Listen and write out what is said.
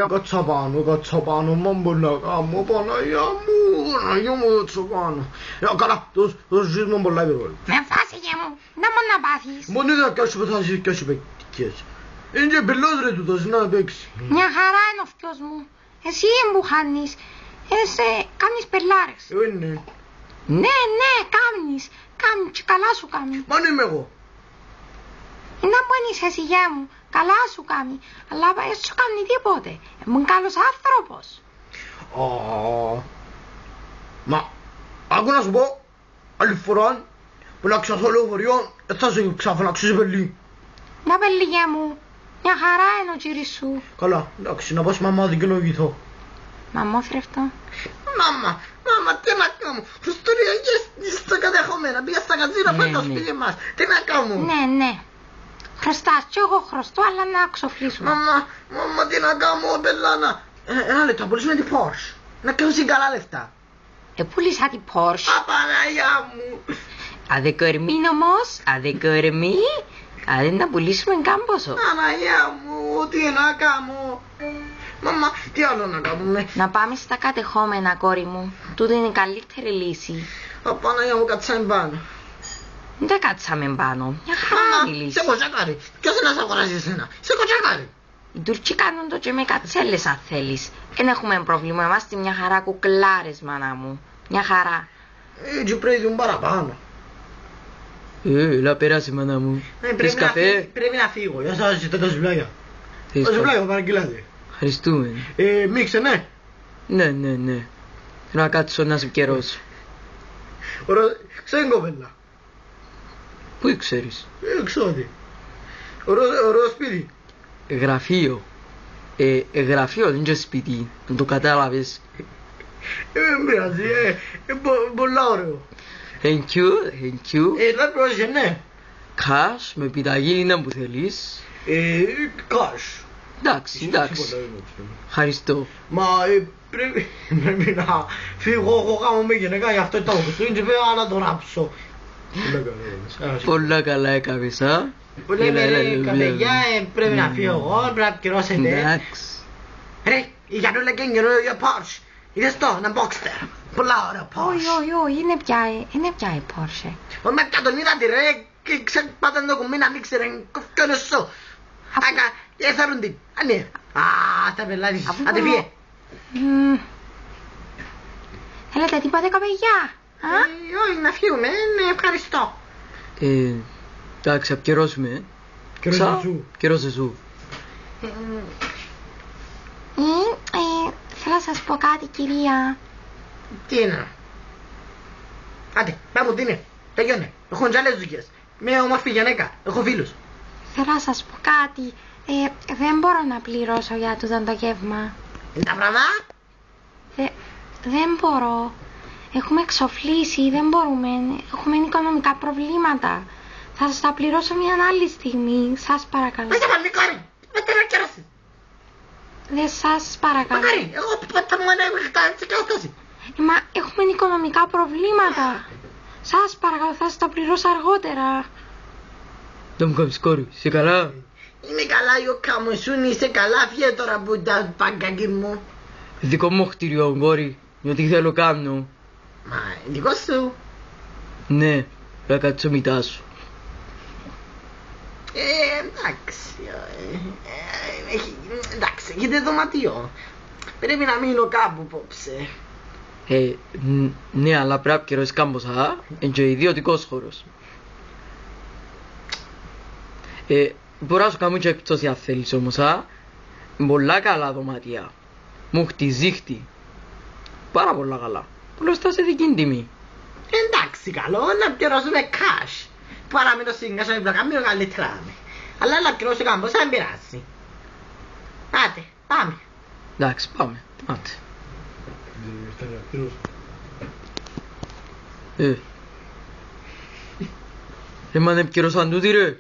Κάτσα πάνω, μα μπορεί να κάνω, Παναγιά μου, κάτσα πάνω. Καλά, το ζήσουμε πολλά υπερβολή. Με φάσιγε μου, να μόνο να πάθεις. Μόνο είδα κι όσο πεθάσεις κι όσο παικτικές. Είναι και πελός ρε τούτος, να παίξει. Μια χαρά είναι ο θκιός μου. Εσύ που χάνεις, κάνεις πελάρες. Είναι. Ναι, κάνεις και καλά σου κάνει. Μα είμαι εγώ. Είναι που είναι εσύ γέ μου, καλά σου κάνει, αλλά δεν σου κάνει τίποτε. Είμαι καλός άνθρωπος. Μα, άκου να σου πω, άλλη φορά που να ξαφώ λεωφορείο, θα σε ξαφωναξίσει πελί. Να πελί γέ μου, μια χαρά είναι ο κύρις σου. Καλά, εντάξει, να πας μαμά δικαιολογηθώ. Μαμά θρεφτό. Μάμα, τι να κάνω. Χριστούλια, στο κατεχόμενα, πήγα στα καζίνα πάνω στο σπίτι μας. Τι να κάνω. Ναι. Χρωστάς κι εγώ χρωστώ, αλλά να ξοφλήσουμε. Μάμα, τι να κάνω, πελάνα. Ένα λεπτό, να πουλήσουμε την Porsche. Να κάνουν καλά λεφτά. Πούλησα την Porsche. Απαναγιά μου. Αδεκορμήν όμως, αδεκορμή. Αν να πουλήσουμε κάμποσο. Παναγιά μου, τι να κάνω. Μαμά, τι άλλο να κάνουμε. Να πάμε στα κατεχόμενα, κόρη μου. Τούτο είναι η καλύτερη λύση. Παναγιά μου, κάτσαμε πάνω. Δεν κάτσαμε πάνω. Μια χαρά είναι η λύση. Σε κοτσακάρι. Ποιος είναι να σε αγοράζει εσένα. Σε κοτσακάρι. Οι Τούρκοι κάνουν το και με κατσέλες αν θέλεις. Δεν έχουμε πρόβλημα. Είμαστε μια χαρά κουκλάρες, μάνα μου. Μια χαρά. Έτσι πρέπει να παραπάνω. Έλα πέρασε μάνα μου. Θες καφέ? Πρέπει να φύγω. Για σας ζητώ τα ζουβλάκια. Τα ζουβλάκια παραγγείλατε. Ευχαριστούμε. Μίξε, ναι. Ναι. Να κάτσω να σε καιρώσω. Ξέρει κοπέλα. Πού ξέρεις? Εξώτη. Ωραίο σπίτι. Γραφείο. Γραφείο δεν είναι σπίτι. Να το κατάλαβες. Δεν πειράζει. Πολλά ωραίο. Thank you. Να πρόσεχε, ναι. Cash με επιταγή είναι που θέλεις. Cash. Εντάξει. Ευχαριστώ. Μα πρέπει να φύγω, έχω γάμο με γυναίκα, γι' αυτό ήταν αυτό, είναι πρέπει να το ράψω. Πολλά καλά έκαμες, α. Πρέπει να φύγω εγώ, πρέπει να πληρώσετε. Εντάξει. Ρε, η Γιαννούλα και η καινούργια Porsche. Είδες το, ένα Boxster. Πολλά ωραία Porsche. Όχι, είναι πια η Porsche. Με τον είδατε ρε, και ξεπάταν το κουμπί να μην ξέρει, κοφκιόνες σου. Άκα, έφερουν την. Ανέ. Θα πελάτης. Άντε φύγε. Θέλετε τίποτε κοπελιά? Όχι, να φύγουμε, ναι, ευχαριστώ. Εντάξει, απκαιρώσουμε. Καιρώσαι σου. Θέλω να σας πω κάτι, κυρία. Τι είναι? Άντε, πάμε τι είναι. Τελειώνε. Έχω και άλλες δουλειές. Μια όμορφη γυναίκα. Έχω φίλους. Θέλω να σας πω κάτι. Δεν μπορώ να πληρώσω για τούτο το γεύμα. Τα πράγμα? Δεν μπορώ. Έχουμε εξοφλήσει, δεν μπορούμε. Έχουμε οικονομικά προβλήματα. Θα σας τα πληρώσω μια άλλη στιγμή. Σας παρακαλώ. Δεν σε πάνε, κόρη. Δεν θέλω να κεράσεις. Δεν σας παρακαλώ. Μακάρι, εγώ θα μου ανέβηχτα έτσι και αυτός. Μα έχουμε οικονομικά προβλήματα. Σας παρακαλώ, θα σας τα πληρώσω αργότερα. Δεν μου κάνεις κόρη, είσαι καλά? Είμαι καλά, Ιωκά μου, εσύ είσαι καλά, φύγε τώρα από τα παγκάκι μου. Δικό μου χτίριο, κόρη, γιατί θέλω κάνω. Μα, δικό σου? Ναι, θα κάτσω μητά σου. Εντάξει, έχετε δωματιό. Πρέπει να μείνω κάπου απόψε. Ναι, αλλά πρέπει να καιρός κάμποσα, είναι και ιδιωτικός χώρος. Μπορώ να σου κάνω και έκπτωση αν θέλεις όμως, πολλά καλά δωμάτια. Μου χτιζίχτη. Πάρα πολλά καλά. Μπροστά σε δική τιμή. Εντάξει, καλό, να πληρώσουμε cash. Παρά με το σύγκασο με πλακά, μην καλύτερα. Αλλά να πληρώσω κάμποσα, δεν πειράζει. Άτε, πάμε. Εντάξει, πάμε. Άτε. Μα δεν πληρώσαν τούτη ρε.